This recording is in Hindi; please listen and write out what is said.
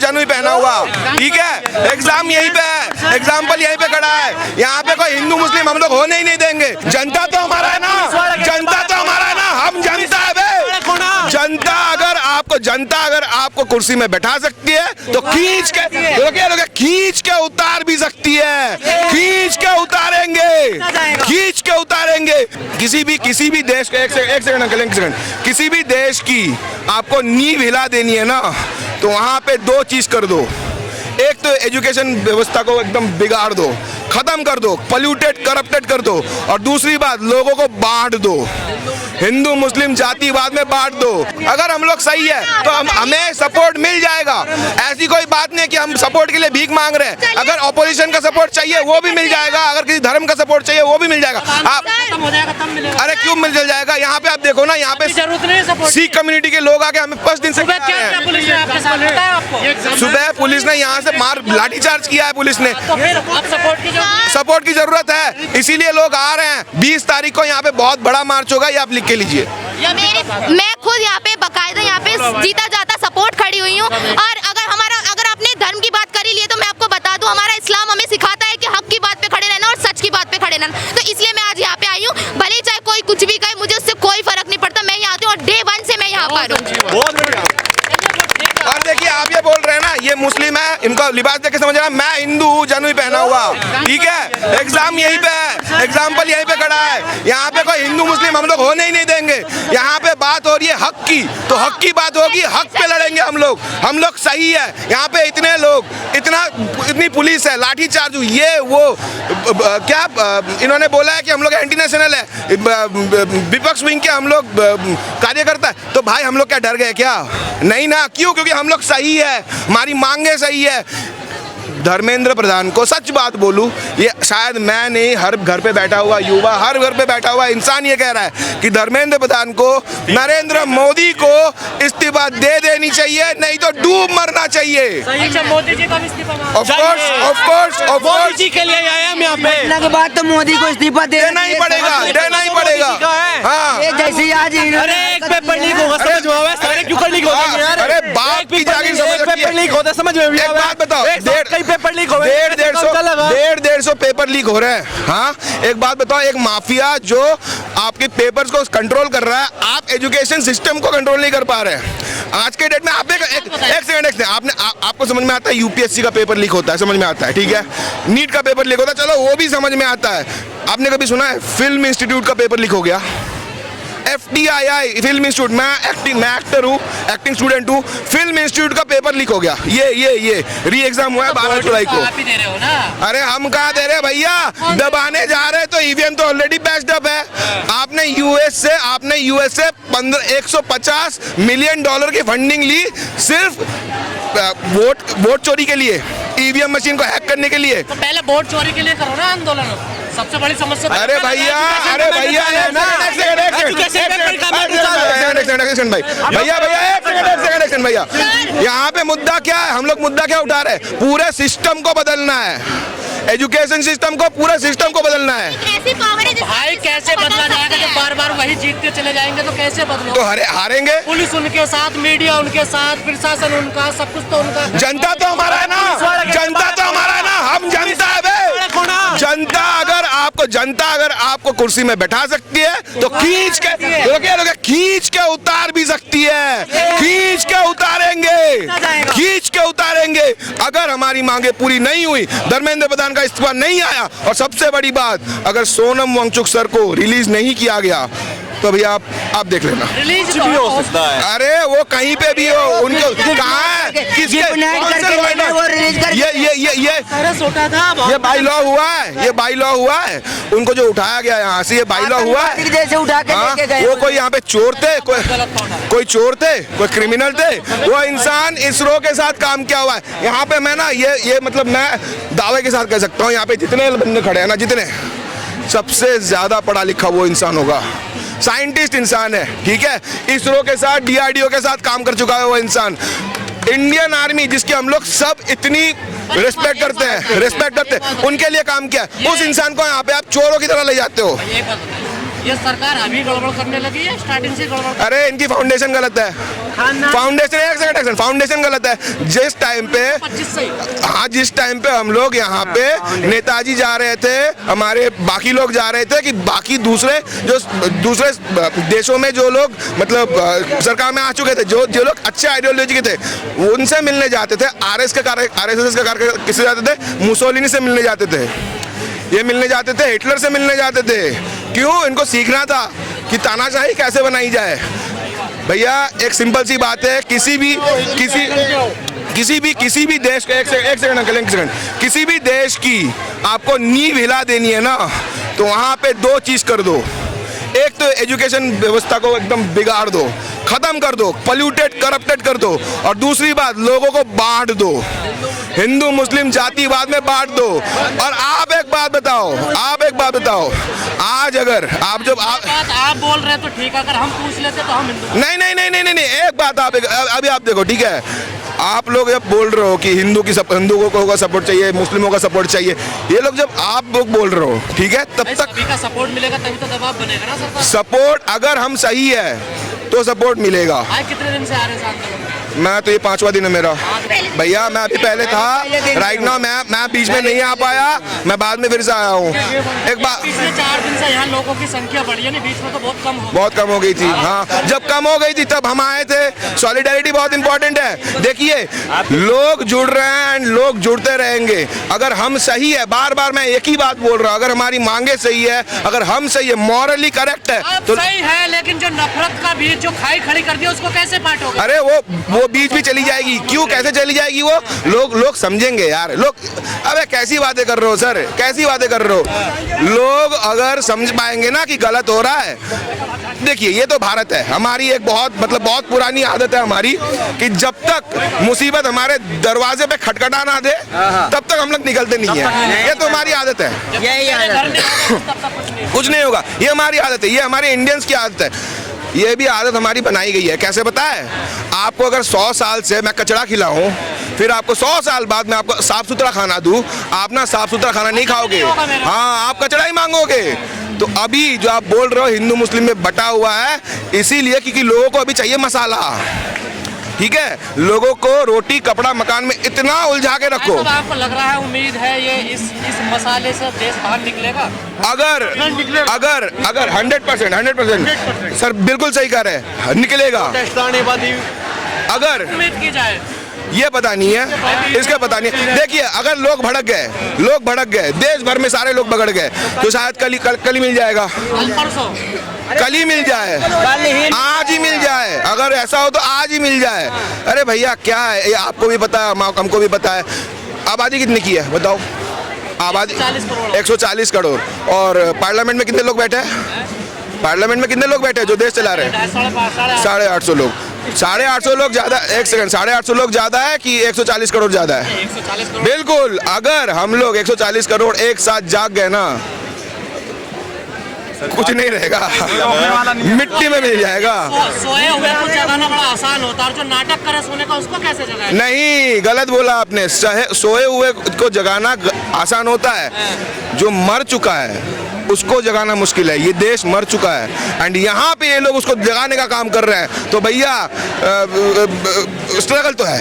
जनुई पहना हुआ, ठीक है। एग्जाम यहीं पे है, एग्जाम्पल यहीं पे खड़ा है। यहाँ पे कोई हिंदू मुस्लिम हम लोग होने ही नहीं देंगे। जनता तो हमारा है ना, जनता तो हमारा है ना, हम जनता है बे। जनता अगर आपको कुर्सी में बैठा सकती है तो खींच के उतार भी सकती है, खींच के उतारेंगे। किसी भी देश को एक सेकंड, किसी भी देश की आपको नींव हिला देनी है ना, तो वहां पे दो चीज कर दो। एक तो एजुकेशन व्यवस्था को एकदम बिगाड़ दो, खत्म कर दो, पोल्यूटेड करप्टेड कर दो, और दूसरी बात लोगों को बांट दो, हिंदू मुस्लिम जातिवाद में बांट दो। अगर हम लोग सही है तो हमें सपोर्ट मिल जाएगा। ऐसी कोई बात नहीं कि हम सपोर्ट के लिए भीख मांग रहे हैं। अगर ऑपोजिशन का सपोर्ट चाहिए वो भी मिल जाएगा, अगर किसी धर्म का सपोर्ट चाहिए वो भी मिल जाएगा। आप अरे क्यों मिल जाएगा? यहाँ पे आप देखो ना, यहाँ पे सिख कम्युनिटी के लोग आके हमें 5 दिन से सुबह पुलिस ने यहाँ से मार लाठीचार्ज किया है पुलिस ने। सपोर्ट की जरूरत है, इसीलिए लोग आ रहे हैं। 20 तारीख को यहाँ पे बहुत बड़ा मार्च होगा, ये आप लिख के लीजिए। मैं खुद यहाँ पे बकायदा यहाँ पे जीता जाता सपोर्ट खड़ी हुई हूँ। और अगर आपने धर्म की बात करी लिए तो मैं आपको बता दूं, हमारा इस्लाम हमें सिखाता है कि हक की बात पे खड़े रहना और सच की बात पे खड़े रहना। तो इसलिए मैं आज यहाँ पे आई हूँ, भले चाहे कोई कुछ भी कहे, मुझे उससे कोई फर्क नहीं पड़ता। मैं यहाँ आती हूँ और डे 1 से मैं यहाँ पर हूँ। और देखिए आप ये बोल रहे हैं ना, ये मुस्लिम है, इनको लिबास देख के समझ रहा है। मैं हिंदू हूँ, जनुई पहना हुआ, ठीक है। एग्जाम यहीं पे है, एग्जाम्पल यहीं पे खड़ा है। यहाँ पे कोई हिंदू मुस्लिम हम लोग होने ही नहीं देंगे। यहाँ पे बात हो रही है हक की, तो हक की बात होगी, हक पे लड़ेंगे हम लोग सही है। यहाँ पे इतने लोग, इतनी पुलिस है, लाठी चार्ज हुई, ये वो क्या इन्होंने बोला है कि हम लोग एंटी नेशनल है, विपक्ष विंग के हम लोग कार्यकर्ता है। तो भाई हम लोग क्या डर गए क्या? नहीं ना। क्यों? क्योंकि हम लोग सही है, हमारी मांगे सही है। धर्मेंद्र प्रधान को सच बात बोलूं, ये शायद मैं नहीं, हर घर पे बैठा हुआ युवा, हर घर पे बैठा हुआ इंसान ये कह रहा है कि धर्मेंद्र प्रधान को, नरेंद्र मोदी को इस्तीफा दे देनी चाहिए, नहीं तो डूब मरना चाहिए। मोदी जी का इस्तीफा ऑफ कोर्स जी के लिए आए हम यहाँ पे। के बाद तो मोदी को इस्तीफा देना ही पड़ेगा। हाँ, जैसे आज अरे एक पेपर लीक होगा, समझ में आवे, सारे क्यों लीक होते हैं यार? अरे बाप की जागीर पेपर लीक होता है, समझ में भी आवे। एक बात बताओ, पेपर लीक हो 150 पेपर लीक हो रहे हैं। हाँ, एक बात बताओ, एक माफिया जो आपके पेपर्स को कंट्रोल कर रहा है, आप एजुकेशन सिस्टम को कंट्रोल नहीं कर पा रहे हैं। आज के डेट में आप एक सेकंड आपको समझ में आता है यूपीएससी का पेपर लीक होता है, समझ में आता है, ठीक है। नीट का पेपर लीक होता है, चलो वो भी समझ में आता है। आपने कभी सुना है फिल्म इंस्टीट्यूट का पेपर लीक हो गया? FTII फिल्म इंस्टीट्यूट, मैं एक्टर हूँ, एक्टिंग स्टूडेंट हूँ, फिल्म इंस्टीट्यूट का पेपर लीक हो गया। ये री एग्जाम हुआ है 12 जुलाई को। आप ही दे रहे हो ना? अरे हम कहाँ दे रहे भैया, दबाने जा रहे तो ईवीएम तो ऑलरेडी पैच्ड अप है। आपने यूएस से 150 मिलियन डॉलर की फंडिंग ली सिर्फ वोट चोरी के लिए, ईवीएम मशीन को हैक करने के लिए। तो पहले वोट चोरी के लिए करो ना आंदोलन, सबसे बड़ी समस्या। अरे भैया भैया यहाँ पे मुद्दा क्या है? हम लोग मुद्दा क्या उठा रहे हैं? पूरे सिस्टम को बदलना है, एजुकेशन सिस्टम को, पूरे सिस्टम को बदलना है। भाई कैसे बदला जाएगा जब बार बार वही जीतते चले जाएंगे? तो कैसे बदलो? तो हारेंगे। पुलिस उनके साथ, मीडिया उनके साथ, प्रशासन उनका, सब कुछ तो उनका। जनता तो हमारा है ना, जनता तो हमारा है ना, हम जनता है बे। जनता अगर आपको कुर्सी में बैठा सकती है तो खींच के उतार भी सकती है, खींच के उतारेंगे। अगर हमारी मांगे पूरी नहीं हुई, धर्मेंद्र प्रधान का इस्तीफा नहीं आया, और सबसे बड़ी बात, अगर सोनम वांगचुक सर को रिलीज नहीं किया गया, तो भैया आप देख लेना, रिलीज भी हो सकता है। अरे वो कहीं पे भी हो, उनको कहाँ है, किसके ये बाई लॉ हुआ है, उनको जो उठाया गया यहाँ से, ये बाई लॉ हुआ है। जैसे उठा के वो कोई यहाँ पे चोर थे, कोई चोर थे, कोई क्रिमिनल थे, वो इंसान इसरो के साथ काम किया हुआ है। यहाँ पे मैं ना ये मतलब मैं दावे के साथ कह सकता हूँ, यहाँ पे जितने बंदे खड़े हैं ना, जितने, सबसे ज्यादा पढ़ा लिखा वो इंसान होगा, साइंटिस्ट इंसान है, ठीक है। इसरो के साथ, DRDO के साथ काम कर चुका है वो इंसान। इंडियन आर्मी जिसकी हम लोग सब इतनी रिस्पेक्ट करते हैं, उनके लिए काम किया। उस इंसान को यहाँ पे आप चोरों की तरह ले जाते हो। ये सरकार अभी गड़बड़ करने लगी है, स्टार्टिंग से गड़बड़। अरे इनकी फाउंडेशन गलत है, फाउंडेशन एक सेकंड, फाउंडेशन गलत है। जिस टाइम पे 25 से हाँ, जिस टाइम पे हम लोग यहाँ पे नेताजी जा रहे थे, हमारे बाकी लोग जा रहे थे कि बाकी दूसरे देशों में जो लोग मतलब सरकार में आ चुके थे, जो लोग अच्छे आइडियोलॉजी के थे, उनसे मिलने जाते थे। आरएसएस के कार्यकर्ता किससे जाते थे? मुसोलिनी से मिलने जाते थे, ये मिलने जाते थे, हिटलर से मिलने जाते थे। क्यों? इनको सीखना था कि तानाशाही कैसे बनाई जाए। भैया एक सिंपल सी बात है, किसी भी देश का एक सेकंड अंकल, एक सेकंड, किसी भी देश की आपको नींव हिला देनी है ना, तो वहाँ पे दो चीज कर दो। एक तो एजुकेशन व्यवस्था को एकदम बिगाड़ दो, खत्म कर दो, पोल्यूटेड करप्टेड कर दो, और दूसरी बात लोगों को बांट दो, हिंदू मुस्लिम जातिवाद में बांट दो। और आप एक बात बताओ, आज अगर आप बात आप बोल रहे हैं तो ठीक है, अगर हम पूछ लेते तो हम हिंदू। नहीं, एक बात आप अभी आप देखो, ठीक है, आप लोग जब बोल रहे हो कि हिंदुओं का सपोर्ट चाहिए, मुस्लिमों का सपोर्ट चाहिए, ये लोग जब आप लोग बोल रहे हो, ठीक है, तब तक सभी का सपोर्ट मिलेगा तभी तो दबाव बनेगा ना सरकार। सपोर्ट अगर हम सही है तो सपोर्ट मिलेगा। आज कितने दिन से आ रहे हैं आंदोलन? मैं तो ये 5वां दिन है मेरा भैया। मैं अभी पहले था, राइट नाउ मैं बीच में नहीं आ पाया, मैं बाद में फिर से आया हूँ। एक बार पिछले 4 दिन से यहाँ लोगों की संख्या बढ़ी है, बीच में तो बहुत कम हो गई थी। हाँ, जब कम हो गई थी तब हम आए थे। सॉलिडेरिटी बहुत इंपॉर्टेंट है। देखिए, लोग जुड़ रहे हैं एंड लोग जुड़ते रहेंगे। अगर हम सही है, बार बार मैं एक ही बात बोल रहा हूँ, अगर हमारी मांगे सही है, अगर हम सही है, मॉरली करेक्ट है तो सही है। लेकिन जो नफरत का बीज जो खाई खड़ी कर दिया, उसको कैसे पाटोगे? अरे वो बीच भी चली जाएगी। क्यों? कैसे चली जाएगी? वो लोग समझेंगे यार। लोग, अबे कैसी बातें कर रहे हो सर, कैसी बातें कर रहे हो? लोग अगर समझ पाएंगे ना कि गलत हो रहा है। देखिए, ये तो भारत है, हमारी एक बहुत पुरानी आदत है हमारी कि जब तक मुसीबत हमारे दरवाजे पे खटखटा ना दे तब तक हम लोग निकलते नहीं है। ये तो हमारी आदत है, यही आदत है। कुछ नहीं होगा। ये हमारी आदत है, ये हमारे इंडियंस की आदत है। ये भी आदत हमारी बनाई गई है। कैसे पता है? आपको अगर 100 साल से मैं कचड़ा खिलाऊं, फिर आपको 100 साल बाद मैं आपको साफ सुथरा खाना दूं, आप ना साफ सुथरा खाना नहीं खाओगे। हाँ, आप कचड़ा ही मांगोगे। तो अभी जो आप बोल रहे हो हिंदू मुस्लिम में बटा हुआ है, इसीलिए क्योंकि लोगों को अभी चाहिए मसाला। ठीक है, लोगों को रोटी कपड़ा मकान में इतना उलझा के रखो। तो आपको लग रहा है, उम्मीद है ये इस मसाले से देश बाहर निकलेगा? अगर 100% सर बिल्कुल सही कह रहे हैं, निकलेगा। अगर उम्मीद की जाए, ये पता नहीं है, इसका पता नहीं है। देखिए, अगर लोग भड़क गए, देश भर में सारे लोग भड़क गए, तो शायद कल ही मिल जाएगा, कल ही मिल जाए, आज ही मिल जाए। अगर ऐसा हो तो आज ही मिल जाए। अरे भैया क्या है, ये आपको भी पता है, हमको भी पता है। आबादी कितनी की है बताओ? आबादी 140 करोड़। और पार्लियामेंट में कितने लोग बैठे हैं? पार्लियामेंट में कितने लोग बैठे हैं जो देश चला रहे हैं? 850 लोग। 850 लोग ज्यादा, एक सेकंड, 850 लोग ज्यादा है कि 140 करोड़ ज्यादा है? 140 करोड़। बिल्कुल। अगर हम लोग 140 करोड़ एक साथ जाग गए ना, कुछ नहीं रहेगा, मिट्टी में मिल जाएगा। सोए हुए को जगाना बड़ा आसान होता है, और जो नाटक करे सोने का उसको कैसे जगाए? नहीं, गलत बोला आपने। सोए हुए को जगाना आसान होता है, जो मर चुका है उसको जगाना मुश्किल है। ये देश मर चुका है एंड यहाँ पे ये लोग उसको जगाने का काम कर रहे हैं। तो भैया स्ट्रगल तो है।